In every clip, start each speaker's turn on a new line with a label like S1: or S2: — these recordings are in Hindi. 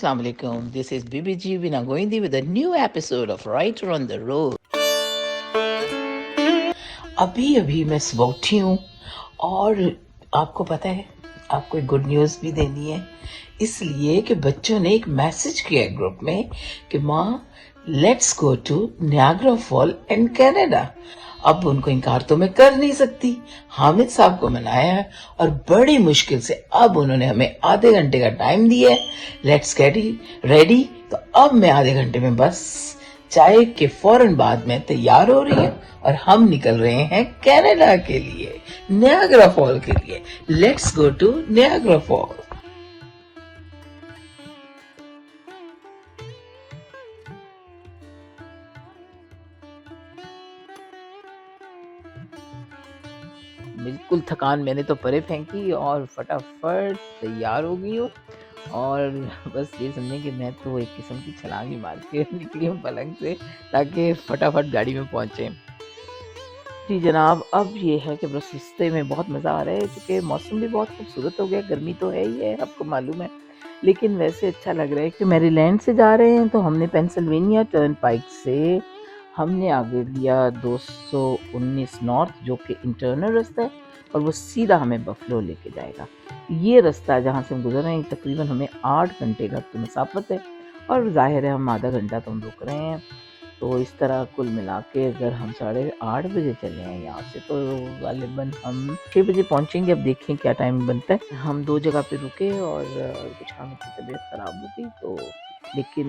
S1: Assalamu alaikum. This is BBG Vina Goindi with a new episode of Writer on the Road. अभी अभी मैं सुबह उठी हूँ और आपको पता है आपको एक गुड न्यूज़ भी देनी है, इसलिए कि बच्चों ने एक मैसेज किया है ग्रुप में कि माँ let's go to Niagara fall in Canada. अब उनको इनकार तो मैं कर नहीं सकती, हामिद साहब को मनाया है और बड़ी मुश्किल से अब उन्होंने हमें आधे घंटे का टाइम दिया है। Let's get ready. तो अब मैं आधे घंटे में बस चाय के फौरन बाद में तैयार हो रही हूँ और हम निकल रहे हैं कनाडा के लिए, नियाग्रा फॉल के लिए। Let's go to Niagara fall. बिल्कुल थकान मैंने तो परे फेंकी और फटाफट तैयार हो गई हूँ और बस ये समझें कि मैं तो एक किस्म की छलांग ही मार के निकली हूँ पलंग से ताकि फटाफट गाड़ी में पहुँचे। जी जनाब, अब ये है कि बस रिश्ते में बहुत मज़ा आ रहा है क्योंकि मौसम भी बहुत खूबसूरत हो गया। गर्मी तो है ही है, आपको मालूम है, लेकिन वैसे अच्छा लग रहा है कि मैरीलैंड से जा रहे हैं तो हमने पेंसिल्वेनिया टर्नपाइक से हमने आगे लिया 219 नॉर्थ जो कि इंटरनल रास्ता है और वो सीधा हमें बफलो लेके जाएगा। ये रास्ता जहाँ से हम गुजर रहे हैं तकरीबन हमें 8 घंटे का तो मसाफत है और जाहिर है हम आधा घंटा तो हम रुक रहे हैं। तो इस तरह कुल मिला के अगर हम 8:30 बजे चले हैं यहाँ से तो गालिबन हम 6 बजे पहुँचेंगे। अब देखें क्या टाइम बनता है। हम 2 जगह पे रुके और कुछ हामिद की तबीयत ख़राब हो गई तो, लेकिन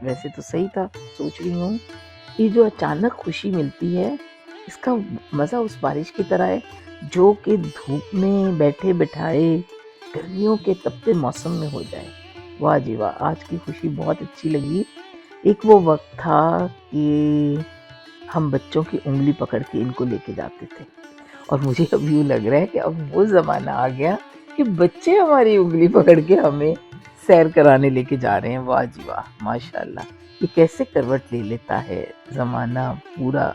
S1: वैसे तो सही था। सोच रही हूँ ये जो अचानक खुशी मिलती है इसका मज़ा उस बारिश की तरह है जो कि धूप में बैठे बिठाए गर्मियों के तपते मौसम में हो जाए। वाह जी वाह, आज की खुशी बहुत अच्छी लगी। एक वो वक्त था कि हम बच्चों की उंगली पकड़ के इनको लेके जाते थे और मुझे अब यूँ लग रहा है कि अब वो ज़माना आ गया कि बच्चे हमारी उंगली पकड़ के हमें सैर कराने लेके जा रहे हैं। वाह जी वाह, माशाल्लाह, ये कैसे करवट ले लेता है ज़माना, पूरा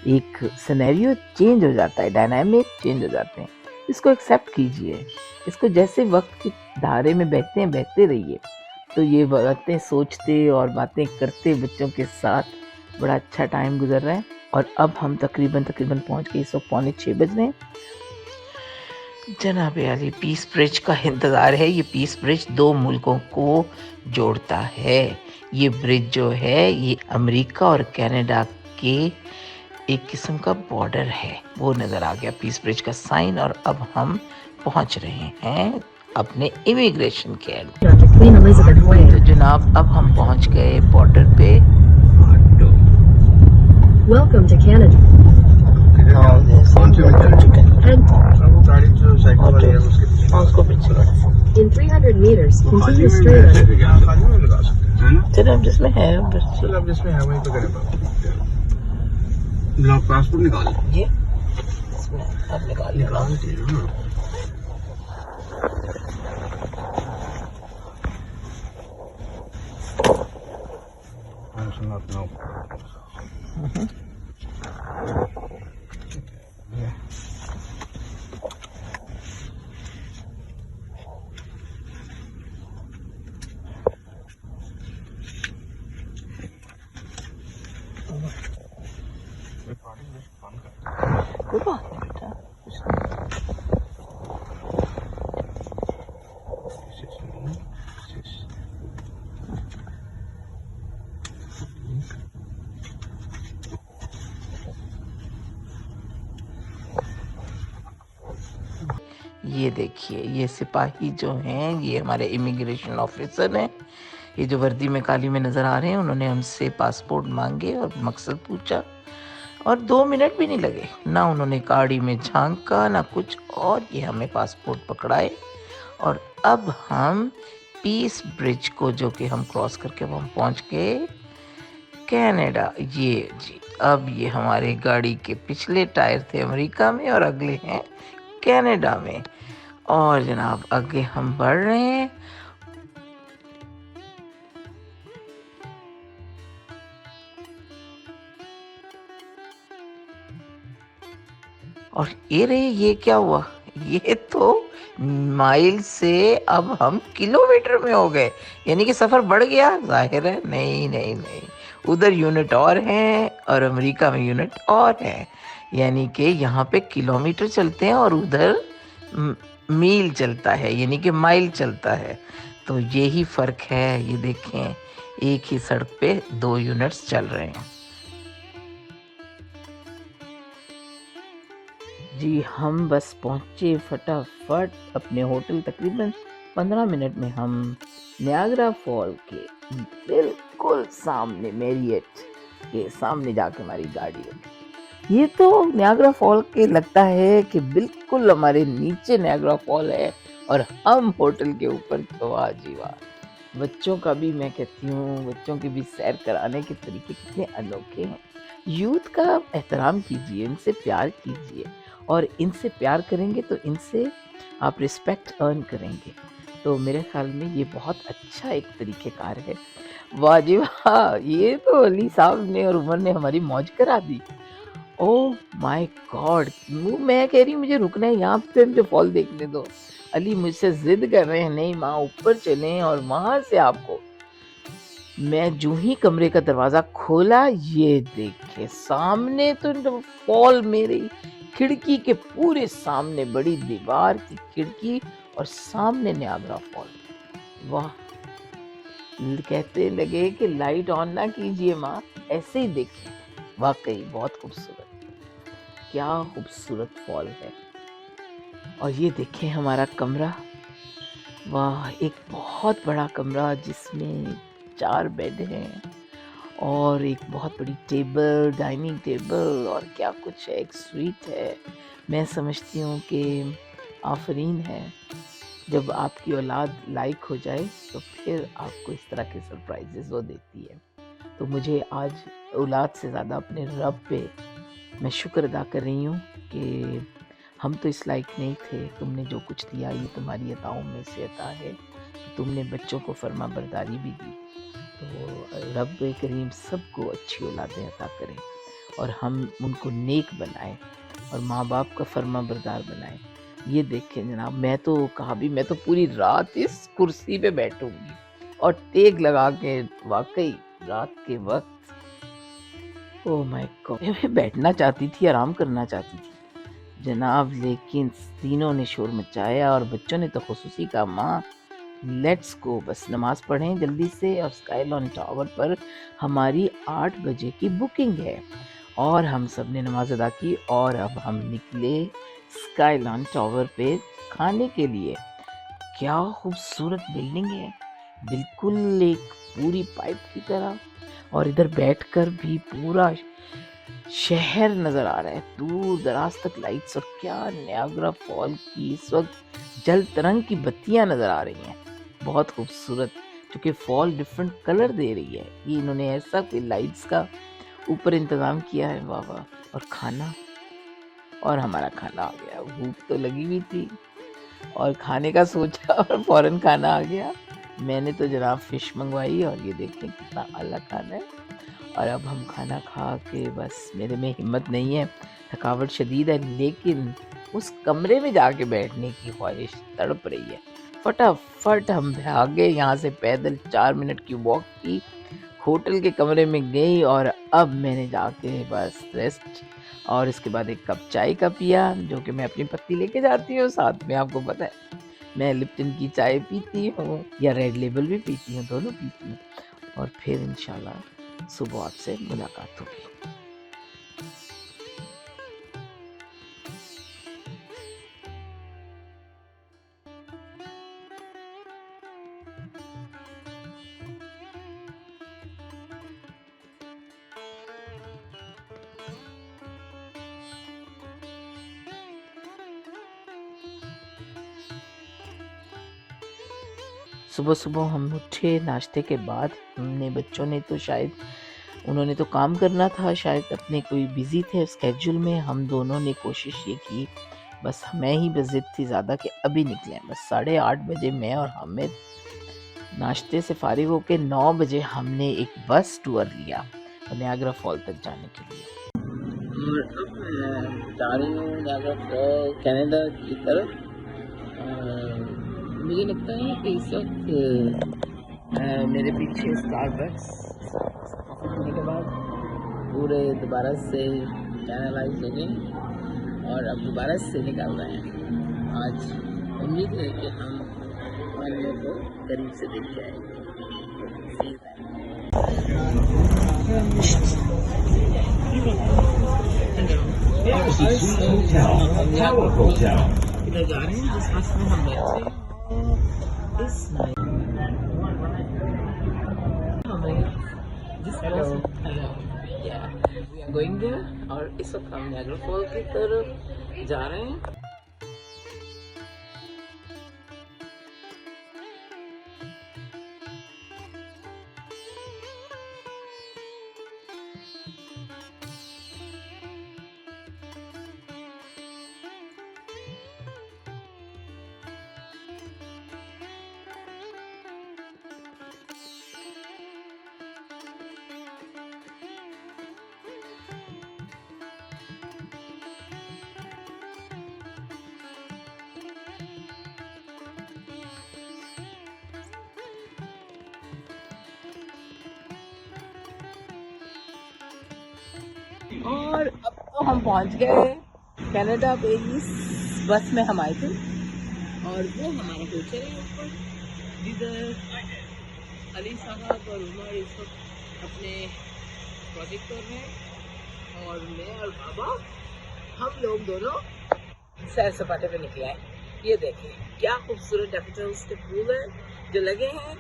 S1: एक सिनेरियो चेंज हो जाता है, डायनामिक चेंज हो जाते हैं। इसको एक्सेप्ट कीजिए, इसको जैसे वक्त की धारे में बहते हैं बहते रहिए। तो ये बातें सोचते और बातें करते बच्चों के साथ बड़ा अच्छा टाइम गुजर रहा है। और अब हम तकरीबन पहुंच गए, इस वक्त 5:45 बज रहे हैं। जनाब अली, पीस ब्रिज का इंतज़ार है। ये पीस ब्रिज 2 मुल्कों को जोड़ता है। ये ब्रिज जो है ये अमेरिका और कनाडा के एक किस्म का बॉर्डर है। वो नज़र आ गया पीस ब्रिज का साइन और अब हम पहुंच रहे हैं अपने इमिग्रेशन के एंड। तो जनाब अब हम पहुंच गए बॉर्डर पे।
S2: Welcome to Canada. In 300 meters, continue straight on.
S1: चलो जिसमें है बस
S3: चलो अब जिसमें है वहीं पे करें ब्लॉक पासपोर्ट निकाल
S1: ये इसमें अब निकाल कोई बात नहीं बेटा, कुछ नहीं। ये देखिए, ये सिपाही जो हैं ये हमारे इमिग्रेशन ऑफिसर हैं। ये जो वर्दी में काली में नज़र आ रहे हैं, उन्होंने हमसे पासपोर्ट मांगे और मकसद पूछा और 2 मिनट भी नहीं लगे, ना उन्होंने गाड़ी में झांका ना कुछ, और ये हमें पासपोर्ट पकड़ाए। और अब हम पीस ब्रिज को जो कि हम क्रॉस करके हम पहुंच गए कनाडा। ये जी, अब ये हमारे गाड़ी के पिछले टायर थे अमेरिका में और अगले हैं कनाडा में। और जनाब आगे हम बढ़ रहे हैं। और ये रहे, ये क्या हुआ, ये तो माइल से अब हम किलोमीटर में हो गए, यानी कि सफ़र बढ़ गया। ज़ाहिर है नहीं, नहीं, नहीं, उधर यूनिट और हैं और अमेरिका में यूनिट और हैं, यानी कि यहाँ पे किलोमीटर चलते हैं और उधर मील चलता है, यानी कि माइल चलता है। तो यही फ़र्क है, ये देखें एक ही सड़क पे 2 यूनिट्स चल रहे हैं। जी, हम बस पहुँचे फटाफट अपने होटल। तकरीबन 15 मिनट में हम नियाग्रा फॉल के बिल्कुल सामने, मैरियट के सामने जाके हमारी गाड़ी रुकी। ये तो नियाग्रा फॉल के लगता है कि बिल्कुल हमारे नीचे नियाग्रा फॉल है और हम होटल के ऊपर। तो वाह जी वाह! बच्चों का भी, मैं कहती हूँ, बच्चों की भी सैर कराने के तरीके कितने अनोखे हैं। यूथ का एहतराम कीजिए, इनसे प्यार कीजिए, और इनसे प्यार करेंगे तो इनसे आप रिस्पेक्ट अर्न करेंगे। तो मेरे ख़्याल में ये बहुत अच्छा एक तरीक़ेकार है। वाह जी वाह! ये तो अली साहब ने और उमर ने हमारी मौज करा दी। Oh my God! मैं कह रही हूँ मुझे रुकना है यहाँ पे, मुझे फॉल देखने दो। अली मुझसे ज़िद कर रहे हैं, नहीं माँ ऊपर चलें और वहाँ से आपको। मैं जूँ ही कमरे का दरवाज़ा खोला, ये देखे सामने तो फॉल, मेरी खिड़की के पूरे सामने, बड़ी दीवार की खिड़की और सामने नियाग्रा फॉल। वाह! कहते लगे कि लाइट ऑन ना कीजिए माँ, ऐसे ही देखें। वाक़ई बहुत खूबसूरत, क्या खूबसूरत फॉल है। और ये देखें हमारा कमरा। वाह! एक बहुत बड़ा कमरा जिसमें 4 बेड हैं और एक बहुत बड़ी टेबल, डाइनिंग टेबल, और क्या कुछ है, एक स्वीट है। मैं समझती हूँ कि आफ़रीन है, जब आपकी औलाद लाइक हो जाए तो फिर आपको इस तरह के सरप्राइज़ेज़ वो देती है। तो मुझे आज औलाद से ज़्यादा अपने रब पे मैं शुक्र अदा कर रही हूँ कि हम तो इस लायक नहीं थे, तुमने जो कुछ दिया ये तुम्हारी अताओं में से अता है कि तुमने बच्चों को फरमाबरदारी भी दी। तो रब करीम सबको अच्छी औलादें अता करें और हम उनको नेक बनाएं और माँ बाप का फरमाबरदार बनाएं। ये देखें जनाब, मैं तो कहा भी, मैं तो पूरी रात इस कुर्सी पे बैठूंगी और टेक लगा के, वाकई रात के वक्त। Oh my God! मैं बैठना चाहती थी, आराम करना चाहती थी जनाब, लेकिन तीनों ने शोर मचाया और बच्चों ने तो खुसूसी कहा, माँ लेट्स गो, बस नमाज पढ़ें जल्दी से। और स्काईलॉन टावर पर हमारी 8 बजे की बुकिंग है और हम सब ने नमाज अदा की और अब हम निकले स्काईलॉन टावर पे खाने के लिए। क्या खूबसूरत बिल्डिंग है, बिल्कुल एक पूरी पाइप की तरह, और इधर बैठकर भी पूरा शहर नज़र आ रहा है, दूर दराज तक लाइट्स, और क्या नियाग्रा फॉल की इस वक्त जल तरंग की बत्तियां नज़र आ रही हैं, बहुत खूबसूरत, क्योंकि फॉल डिफरेंट कलर दे रही है। ये इन्होंने ऐसा कोई लाइट्स का ऊपर इंतज़ाम किया है, वाह वाह। और खाना, और हमारा खाना आ गया। भूख तो लगी हुई थी और खाने का सोचा और फ़ौरन खाना आ गया। मैंने तो जनाब फ़िश मंगवाई और ये देखें कितना अलग खाना है। और अब हम खाना खा के बस, मेरे में हिम्मत नहीं है, थकावट शदीद है, लेकिन उस कमरे में जाके बैठने की ख्वाहिश तड़प रही है। फटाफट हम भागे यहाँ से, पैदल 4 मिनट की वॉक की, होटल के कमरे में गई और अब मैंने जाके बस रेस्ट, और इसके बाद एक कप चाय का पिया, जो कि मैं अपनी पत्ती लेके जाती हूँ साथ में। आपको पता है मैं लिप्टन की चाय पीती हूँ या रेड लेबल भी पीती हूँ, दोनों पीती हूँ। और फिर इंशाल्लाह सुबह आपसे मुलाकात होगी। सुबह-सुबह हम उठे, नाश्ते के बाद हमने, बच्चों ने तो शायद, उन्होंने तो काम करना था, शायद अपने कोई बिज़ी थे स्केड्यूल में। हम दोनों ने कोशिश ये की, बस मैं ही बस ज़िद थी ज़्यादा कि अभी निकलें। बस 8:30 बजे मैं और हामिद नाश्ते से फ़ारिग होके 9 बजे हमने एक बस टूर लिया नियाग्रा फॉल तक जाने के लिए। और अब मैं जा रही हूँ नियाग्रा फॉल कनाडा की तरफ, मुझे लगता है कि इस वक्त मेरे पीछे स्टारबक्स कॉफ़ी पीने के बाद पूरे दोबारा से चैनलाइज हो गए और अब दोबारा से निकल रहे हैं। आज उम्मीद है कि हम पानी को करीब से देख जाएंगे। इधर जा रहे हैं जिस बस में हम बैठे इस वी आर गोइंग देयर और इस वक्त हम नायग्रा फॉल की तरफ जा रहे हैं। और अब तो हम पहुंच गए कनाडा पे। इस बस में हम आए थे और वो हमारा होटल है ऊपर, जिधर अली साहब और उमर इस वक्त अपने प्रोजेक्ट कर रहे हैं और मैं और बाबा हम लोग दोनों सैर सपाटे पे निकले आए। ये देखिए क्या खूबसूरत डैफोडिल्स के फूल हैं जो लगे हैं।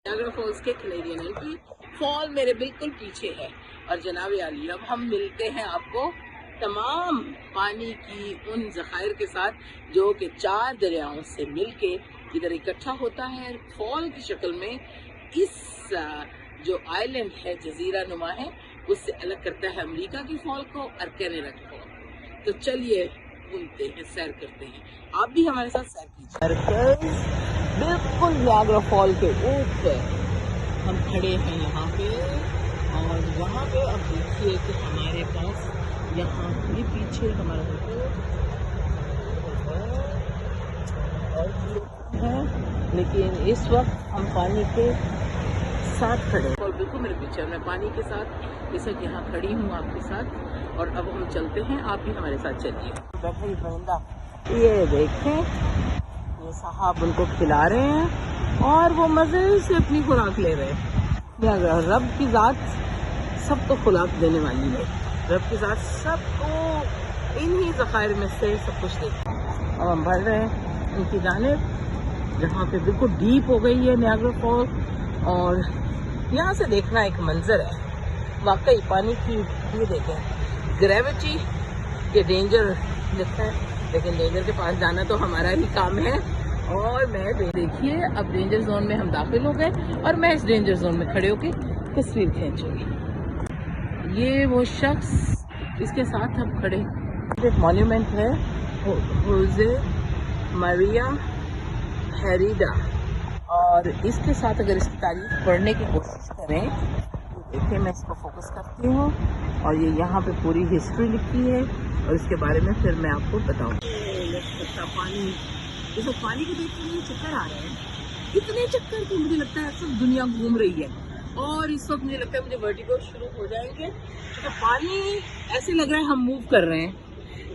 S1: नायग्रा फॉल्स के कैनेडियन एंट्री फॉल मेरे बिल्कुल पीछे है और जनाब आली अब हम मिलते हैं आपको तमाम पानी की उन ज़खायर के साथ जो कि 4 दरियाओं से मिलके इधर इकट्ठा होता है फॉल की शक्ल में। इस जो आइलैंड है जजीरा नुमा है उससे अलग करता है अमेरिका की फॉल को और कनाडा की फॉल। तो चलिए घूमते हैं, सैर करते हैं, आप भी हमारे साथ सैर कीजिए। बिल्कुल नायग्रा फॉल के ऊपर हम खड़े हैं यहाँ पे और वहाँ पे अब देखिए कि हमारे पास यहाँ भी पीछे हमारा होटल है, लेकिन इस वक्त हम पानी के साथ खड़े हैं और बिल्कुल मेरे पीछे मैं पानी के साथ इस वक्त यहाँ खड़ी हूँ आपके साथ। और अब हम चलते हैं, आप भी हमारे साथ चलिए। बैठे परिंदा ये देखें, ये साहब उनको खिला रहे हैं और वो मज़े से अपनी खुराक ले रहे हैं। रब की ज़ात सबको खुराक देने वाली है, रब की ज़ात सबको इन्हीं ज़खायर में से सब कुछ देती है। अब हम बढ़ रहे हैं उनकी जानिब जहाँ पे बिल्कुल डीप हो गई है नायग्रा फॉल और यहाँ से देखना एक मंजर है वाकई पानी की। ये देखें ग्रेविटी के डेंजर लिखा है, लेकिन डेंजर के पास जाना तो हमारा ही काम है। और मैं देखिए अब डेंजर जोन में हम दाखिल हो गए और मैं इस डेंजर जोन में खड़े होकर तस्वीर खींचूंगी। ये वो शख्स इसके साथ हम खड़े, एक मॉन्यूमेंट है होजे मारिया हेरिडा और इसके साथ अगर इसकी तारीफ पढ़ने की कोशिश करें तो देखिए मैं इसको फोकस करती हूँ और ये यहाँ पे पूरी हिस्ट्री लिखी है और इसके बारे में फिर मैं आपको बताऊँगी। पानी, ये सब पानी को देखते हुए चक्कर आ रहे हैं, इतने चक्कर कि मुझे लगता है सब दुनिया घूम रही है और इस वक्त मुझे लगता है मुझे वर्टिगो शुरू हो जाएंगे। तो पानी ऐसे लग रहा है हम मूव कर रहे हैं,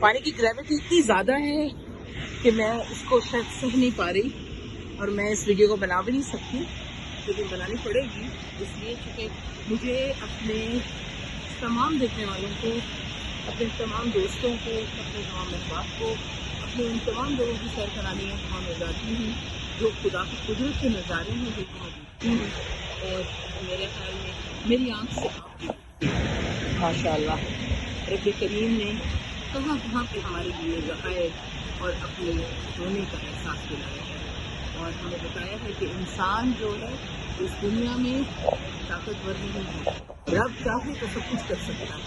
S1: पानी की ग्रेविटी इतनी ज़्यादा है कि मैं इसको शायद सह नहीं पा रही और मैं इस वीडियो को बना भी नहीं सकती, लेकिन बनानी पड़ेगी इसलिए क्योंकि मुझे अपने तमाम देखने वालों को, अपने तमाम दोस्तों को, अपने तमाम मेहमान को, अपने उन तमाम लोगों की सैर करानी है वहाँ मैं जाती हूँ जो खुदा की कुदरत के नज़ारे हैं जो वहाँ देखती हूँ और मेरे ख्याल में मेरी आँख से आप माशाअल्लाह रब करीम ने कहाँ कहाँ पे हमारे लिए ज़खायर और अपने होने का एहसास दिलाया है और हमें बताया है कि इंसान जो है इस दुनिया में ताकतवर नहीं है, रब चाहे तो सब कुछ कर सकता है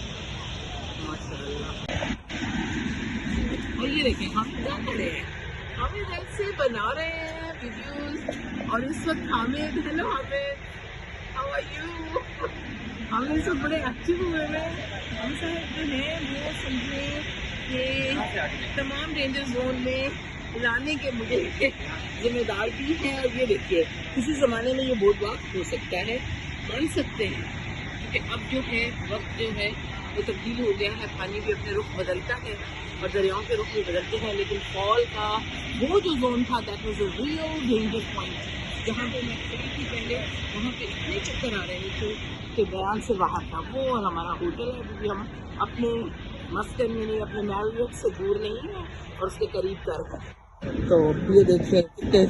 S1: माशाअल्लाह। और ये देखें हम क्या कर रहे हैं, हम इधर से बना रहे हैं वीडियोस और इस वक्त Hamid, hello Hamid, how are you, हम इस वक्त बड़े एक्टिव हुए हैं। हम सब जो हैं वो समझे कि तमाम डेंजर जोन में लाने के मुझे जिम्मेदार भी हैं। और ये देखिए, किसी ज़माने में ये बोर्ड वॉक हो सकता है, बन सकते हैं, क्योंकि अब जो है वक्त जो है वो तब्दील हो गया है, पानी भी अपने रुख बदलता है और दरियाओं के रुख भी बदलते हैं। लेकिन फॉल का वो जो जोन था, that was a real danger point, जहाँ पे मैं खड़ी थी पहले, वहाँ पे इतने चक्कर आ रहे थे कि बयान से बाहर था। वो और हमारा होटल है, क्योंकि हम अपने मस्कन में नहीं, अपने मैरियट से दूर नहीं है और उसके करीब कर है। तो ये देखिए कितने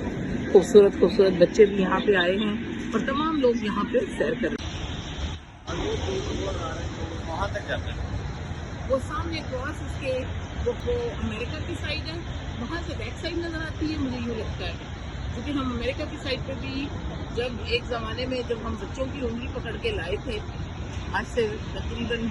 S1: खूबसूरत खूबसूरत बच्चे भी यहाँ पे आए हैं और तमाम लोग यहाँ पे सैर कर रहे हैं।
S3: वहाँ तक जाता है।
S1: वो सामने क्रॉस उसके वो अमेरिका की साइड है, वहाँ से बैक साइड नज़र आती है, मुझे यूँ लगता है, क्योंकि हम अमेरिका की साइड पे भी जब एक ज़माने में जब हम बच्चों की उंगली पकड़ के लाए थे, आज से तकरीबन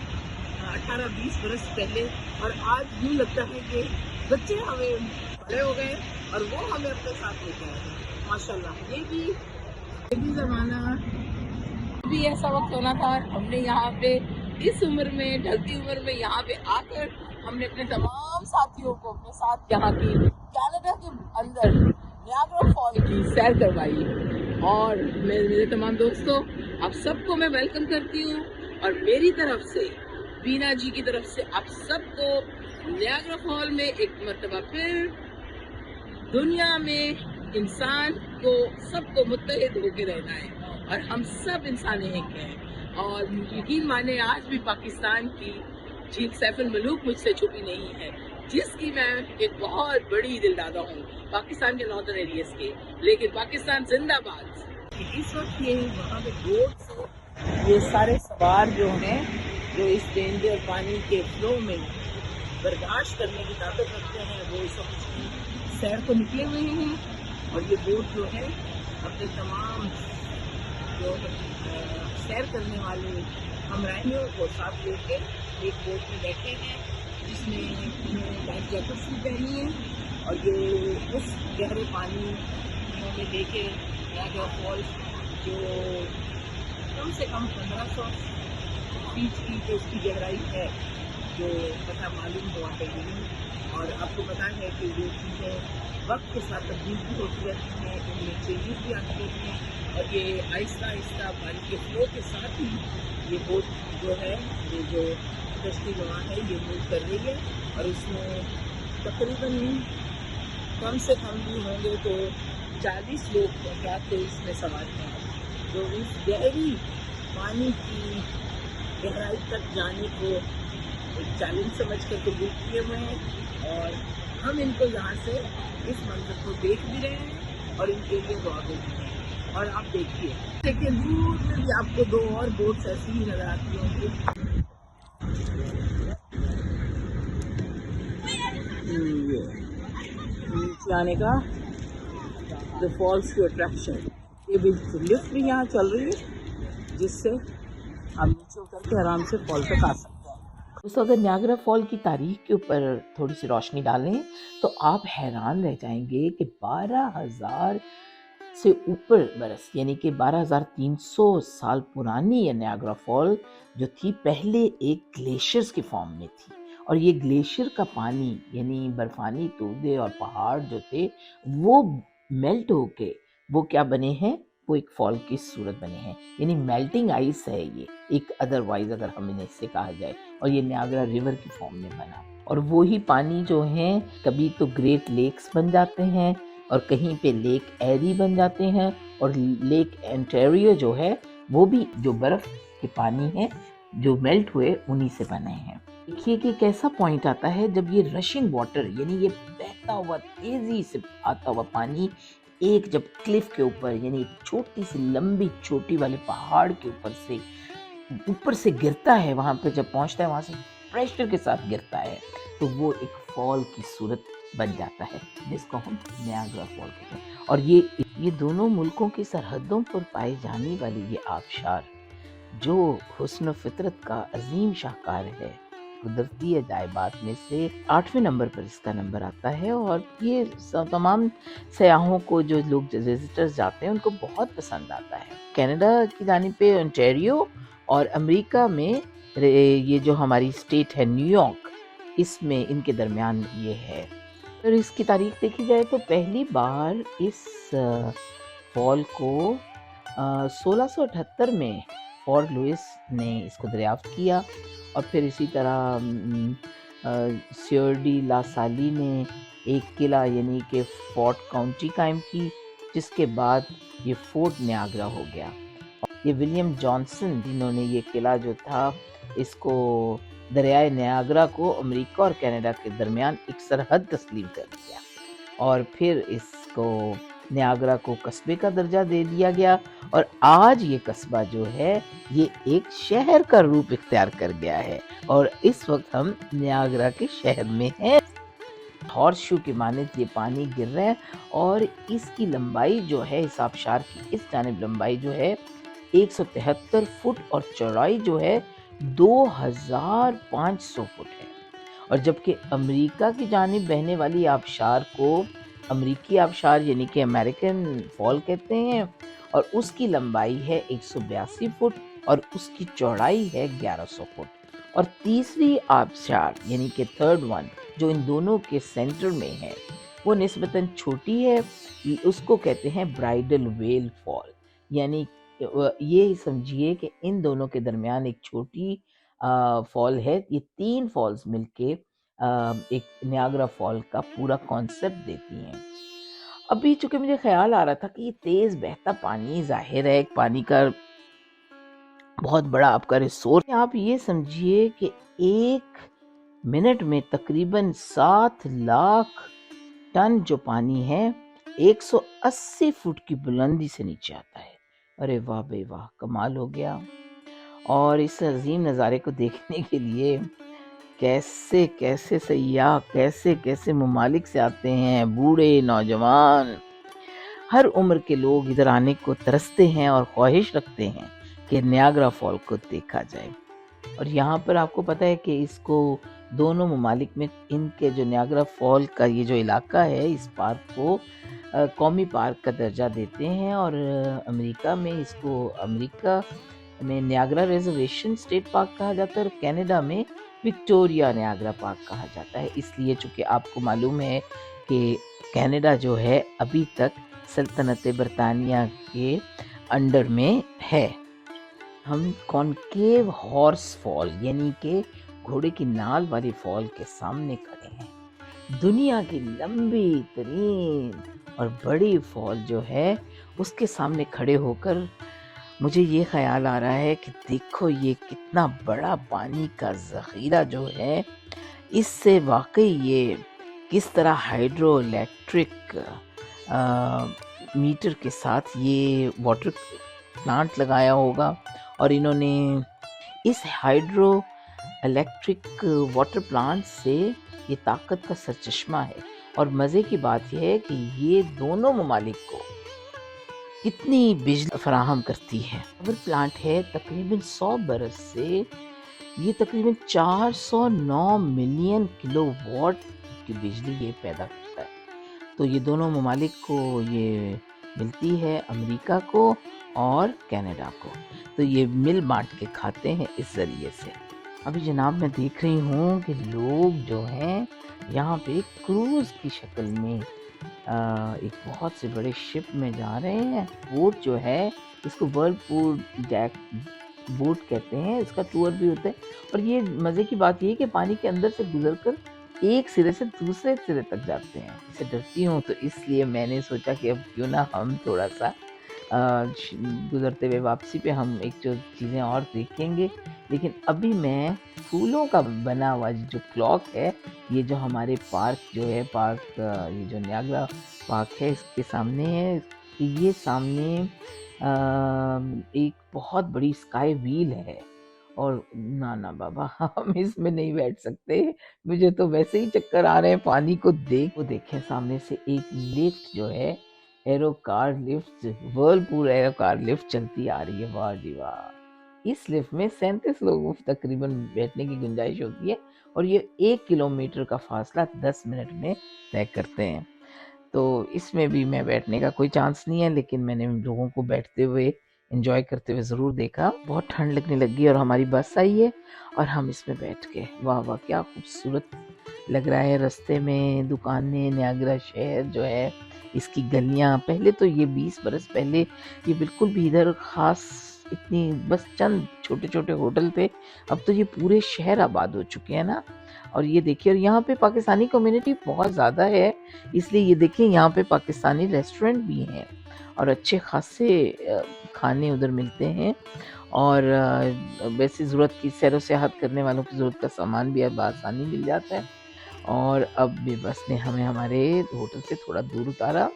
S1: 18-20 बरस पहले, और आज यूँ लगता है कि बच्चे हमें बड़े हो गए और वो हमें अपने साथ लेके आए हैं। माशाल्लाह, ये भी ज़माना भी ऐसा वक्त होना था। हमने यहाँ पे इस उम्र में, ढलती उम्र में यहाँ पे आकर हमने अपने तमाम साथियों को अपने साथ यहाँ की कनाडा के अंदर नियाग्रा फॉल की सैर करवाई। और मेरे तमाम दोस्तों, आप सबको मैं वेलकम करती हूँ और मेरी तरफ से, बीना जी की तरफ से आप सबको नियाग्रा फॉल में एक मर्तबा फिर दुनिया में इंसान को सबको मुत्तहिद होकर रहना है और हम सब इंसान एक हैं। और यकीन माने, आज भी पाकिस्तान की झील सैफुल मलूक मुझसे छुपी नहीं है, जिसकी मैं एक बहुत बड़ी दिलदादा हूँ पाकिस्तान के नॉर्दर्न एरियाज के। लेकिन पाकिस्तान जिंदाबाद। इस वक्त ये वहाँ पे बोट से ये सारे सवार जो हैं, जो इस डेंजर पानी के फ्लो में बर्दाश्त करने की ताकत रखते हैं, वो इस वक्त सैर को निकले हुए हैं। और ये बोट जो है अपने तमाम जो सैर करने वाले हमराहियों को साथ लेके एक बोट में बैठे हैं, जिसमें उन्होंने लाइफ जैकेट्स भी पहनी है। और ये उस गहरे पानी में लेके नियाग्रा फॉल्स, जो कम से कम 1500 फीट की जो उसकी गहराई है, जो पता मालूम हुआ पहले। और आपको पता है कि ये चीज़ें वक्त के साथ तब्दील भी होती रहती हैं, इनमें चेंजेस भी आती रहती हैं। और ये आहिस्ता आहिस्ता पानी के फ्लो के साथ ही ये बोट जो है, ये जो कश्ती नुमा है, ये मूव कर रही है। और इसमें तकरीबन कम से कम भी होंगे तो 40 लोग क्या थे इसमें सवार हैं, जो इस गहरी पानी की गहराई तक जाने को एक चैलेंज समझ कर कबूल किए हुए हैं। और हम इनको यहाँ से इस मंजर को देख भी रहे हैं और इनके लिए दुआ भी रहे हैं। और आप देखिए दूर में भी आपको 2 और बोट्स ऐसी ही नजर आती होंगी। नीचे आने का द फॉल्स की अट्रैक्शन, ये भी लिफ्ट भी यहाँ चल रही है, जिससे आप नीचे उतर के आराम से फॉल तक आ सकते हैं। दोस्तों, अगर नियाग्रा फॉल की तारीख के ऊपर थोड़ी सी रोशनी डालें तो आप हैरान रह जाएंगे कि 12,000 से ऊपर बरस, यानी कि 12,300 साल पुरानी ये नियाग्रा फॉल जो थी, पहले एक ग्लेशियर्स की फॉर्म में थी। और ये ग्लेशियर का पानी, यानी बर्फानी तोदे और पहाड़ जो थे, वो मेल्ट होके वो क्या बने हैं, वो एक फॉल की सूरत बने हैं, यानी मेल्टिंग आइस है ये एक, अदरवाइज अगर हम इन्हें इससे कहा जाए। और ये नियाग्रा रिवर की फॉर्म में बना। और वो ही पानी जो है, कभी तो ग्रेट लेक्स बन जाते हैं और कहीं पे लेक एरी बन जाते हैं। और लेक ओंटारियो जो है, वो भी जो बर्फ के पानी है जो मेल्ट हुए, उन्हीं से बने हैं। देखिए कि कैसा पॉइंट आता है जब ये रशिंग वाटर, यानी ये बहता हुआ तेजी से आता हुआ पानी एक जब क्लिफ के ऊपर, यानी छोटी सी लंबी चोटी वाले पहाड़ के ऊपर से गिरता है, वहाँ पे जब पहुँचता है, वहाँ से प्रेशर के साथ गिरता है, तो वो एक फॉल की सूरत बन जाता है, जिसको हम नियाग्रा फॉल कहते हैं। और ये दोनों मुल्कों की सरहदों पर पाए जाने वाली ये आबशार, जो हुस्न फितरत का अजीम शाहकार है, कुदरती अजायबात में से 8वें नंबर पर इसका नंबर आता है। और ये तमाम सयाहों को, जो लोग विजिटर्स जाते हैं, उनको बहुत पसंद आता है। कनाडा की जानिब पे ओंटारियो और अमेरिका में ये जो हमारी स्टेट है न्यूयॉर्क, इसमें इनके दरमियान ये है। अगर इसकी तारीख देखी जाए तो पहली बार इस फॉल को 1678 में फोर्ट लुइस ने इसको दरियाफ्त किया और फिर इसी तरह सियोर डी ला साली ने एक किला यानी कि फोर्ट काउंटी कायम की, जिसके बाद ये फोर्ट नियाग्रा हो गया। ये विलियम जॉनसन जिन्होंने ये किला जो था इसको दरियाए नियाग्रा को अमेरिका और कनाडा के दरमियान एक सरहद तस्लीम कर दिया और फिर इसको नियाग्रा को कस्बे का दर्जा दे दिया गया और आज ये कस्बा जो है ये एक शहर का रूप इख्तियार कर गया है और इस वक्त हम नियाग्रा के शहर में हैं। हॉर्सशू की मानित ये पानी गिर रहा है और इसकी लंबाई जो है इस आबशार की इस जानिब लंबाई जो है 173 फुट और चौड़ाई जो है 2500 फुट है और जबकि अमेरिका की जानिब बहने वाली आबशार को अमेरिकी आबशार यानी कि अमेरिकन फॉल कहते हैं और उसकी लंबाई है 182 फुट और उसकी चौड़ाई है 1100 फुट और तीसरी आबशार यानी कि थर्ड वन जो इन दोनों के सेंटर में है वो निस्बतन छोटी है, उसको कहते हैं ब्राइडल वेल फॉल। यानी ये समझिए कि इन दोनों के दरमियान एक छोटी फॉल है। ये तीन फॉल्स मिलके एक नियाग्रा फॉल का पूरा कॉन्सेप्ट देती हैं। अभी चूंकि मुझे ख्याल आ रहा था कि ये तेज बहता पानी जाहिर है एक पानी का बहुत बड़ा आपका रिसोर्स। आप ये समझिए कि एक मिनट में तकरीबन 7 लाख टन जो पानी है 180 फुट की बुलंदी से नीचे आता है। अरे वाह बे वाह, कमाल हो गया। और इस अजीम नज़ारे को देखने के लिए कैसे कैसे सयाह कैसे कैसे ममालिक से आते हैं, बूढ़े नौजवान हर उम्र के लोग इधर आने को तरसते हैं और ख्वाहिश रखते हैं कि नियाग्रा फॉल को देखा जाए। और यहाँ पर आपको पता है कि इसको दोनों ममालिक में इनके जो नियाग्रा फॉल का ये जो इलाका है इस पार्क को कौमी पार्क का दर्जा देते हैं और अमेरिका में इसको अमेरिका में नियाग्रा रिजर्वेशन स्टेट पार्क कहा जाता है और कनाडा में विक्टोरिया नियाग्रा पार्क कहा जाता है। इसलिए चूँकि आपको मालूम है कि कनाडा जो है अभी तक सल्तनत बरतानिया के अंडर में है। हम कॉनकेव हॉर्स फॉल यानी कि घोड़े की नाल वाली फॉल के सामने खड़े हैं। दुनिया की लंबी तरीन और बड़ी फॉल जो है उसके सामने खड़े होकर मुझे ये ख्याल आ रहा है कि देखो ये कितना बड़ा पानी का ज़ख़ीरा जो है, इससे वाकई ये किस तरह हाइड्रो इलेक्ट्रिक मीटर के साथ ये वाटर प्लांट लगाया होगा और इन्होंने इस हाइड्रो इलेक्ट्रिक वाटर प्लांट से ये ताकत का सरचश्मा है। और मज़े की बात यह है कि ये दोनों ममालिक को कितनी बिजली फराहम करती है। पावर प्लांट है तकरीबन 100 बरस से ये तकरीबन 409 मिलियन किलोवाट की बिजली ये पैदा करता है। तो ये दोनों ममालिक को ये मिलती है, अमेरिका को और कनाडा को। तो ये मिल बांट के खाते हैं इस ज़रिए से। अभी जनाब मैं देख रही हूँ कि लोग जो हैं यहाँ पे क्रूज़ की शक्ल में एक बहुत से बड़े शिप में जा रहे हैं। बोट जो है इसको वर्लपूल जैक बोट कहते हैं, इसका टूर भी होता है। और ये मज़े की बात ये है कि पानी के अंदर से गुजरकर एक सिरे से दूसरे सिरे तक जाते हैं। इससे डरती हूँ तो इसलिए मैंने सोचा कि अब क्यों ना हम थोड़ा सा गुजरते हुए वापसी पे हम एक जो चीज़ें और देखेंगे। लेकिन अभी मैं फूलों का बना हुआ जो क्लॉक है, ये जो हमारे पार्क जो है ये जो नियाग्रा पार्क है इसके सामने है। ये सामने एक बहुत बड़ी स्काई व्हील है और ना बाबा हम इसमें नहीं बैठ सकते, मुझे तो वैसे ही चक्कर आ रहे हैं पानी को देखें। सामने से एक लिफ्ट जो है arrow car lift, Whirlpool arrow car lift चलती आ रही है। वाह जी वाह। इस लिफ्ट में 37 लोगों तकरीबन बैठने की गुंजाइश होती है और ये 1 किलोमीटर का फासला 10 मिनट में तय करते हैं। तो इसमें भी मैं बैठने का कोई चांस नहीं है, लेकिन मैंने लोगों को बैठते हुए एंजॉय करते हुए ज़रूर देखा। बहुत ठंड लगने लगी और हमारी बस आई है और हम इसमें बैठ गए। वाह वाह, क्या खूबसूरत लग रहा है। रास्ते में दुकानें, नियाग्रा शहर जो है, इसकी गलियां। पहले तो ये 20 बरस पहले ये बिल्कुल भी इधर ख़ास इतनी, बस चंद छोटे छोटे होटल थे। अब तो ये पूरे शहर आबाद हो चुके हैं ना। और ये देखिए, और यहाँ पे पाकिस्तानी कम्युनिटी बहुत ज़्यादा है, इसलिए ये देखिए यहाँ पे पाकिस्तानी रेस्टोरेंट भी हैं और अच्छे खासे खाने उधर मिलते हैं। और वैसे ज़रूरत की सैरो सेहत करने वालों की ज़रूरत का सामान भी अब आसानी मिल जाता है। और अब भी बस ने हमें हमारे होटल से थोड़ा दूर उतारा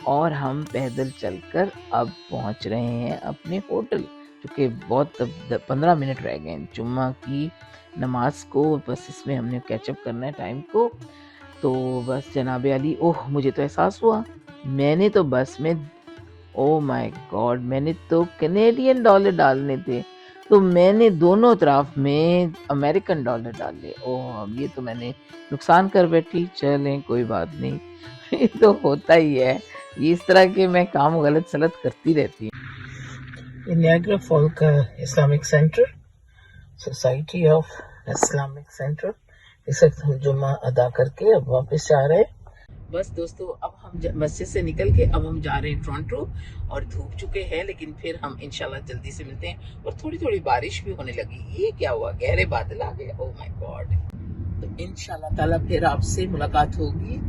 S1: और हम पैदल चलकर अब पहुंच रहे हैं अपने होटल, क्योंकि बहुत 15 मिनट रह गए जुम्मा की नमाज को। बस इसमें हमने कैचअप करना है टाइम को। तो बस जनाब अली, ओह मुझे तो एहसास हुआ, मैंने तो बस में, ओ माय गॉड, मैंने तो कैनेडियन डॉलर डालने थे, तो मैंने दोनों तरफ में अमेरिकन डॉलर डाले। ओह, अब ये तो मैंने नुकसान कर बैठी। चलें कोई बात नहीं, ये तो होता ही है, ये इस तरह के मैं काम गलत सलत करती रहती हूँ। नियाग्रा फॉल का Islamic centre, society of Islamic centre, इस वक्त हम जुम्मा अदा करके अब वापस जा रहे हैं। बस दोस्तों, अब हम मस्जिद से निकल के अब हम जा रहे हैं टोरंटो, और धूप चुके हैं, लेकिन फिर हम इंशाल्लाह जल्दी से मिलते हैं। और थोड़ी थोड़ी बारिश भी होने लगी। ये क्या हुआ, गहरे बादल आ गए, ओह माय गॉड। तो इंशाल्लाह ताला फिर आपसे मुलाकात होगी,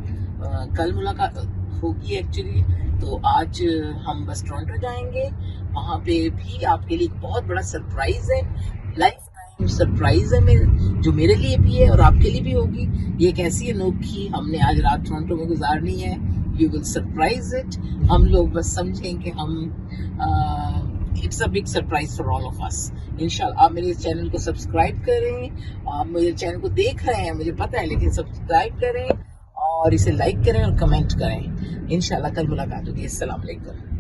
S1: कल मुलाकात होगी एक्चुअली। तो आज हम बस टोरंटो जाएंगे, वहाँ पे भी आपके लिए एक बहुत बड़ा सरप्राइज है, लाइफ टाइम सरप्राइज है जो मेरे लिए भी है और आपके लिए भी होगी। ये एक ऐसी अनोखी हमने आज रात टोरंटो में गुजारनी है। You will surprise it. हम लोग बस समझें कि हम it's a big surprise for all of us. इंशाल्लाह आप मेरे चैनल को सब्सक्राइब करें। आप मेरे चैनल को देख रहे हैं मुझे पता है, लेकिन सब्सक्राइब करें और इसे लाइक करें और कमेंट करें। इंशाल्लाह कल मुलाकात होगी। अस्सलाम वालेकुम।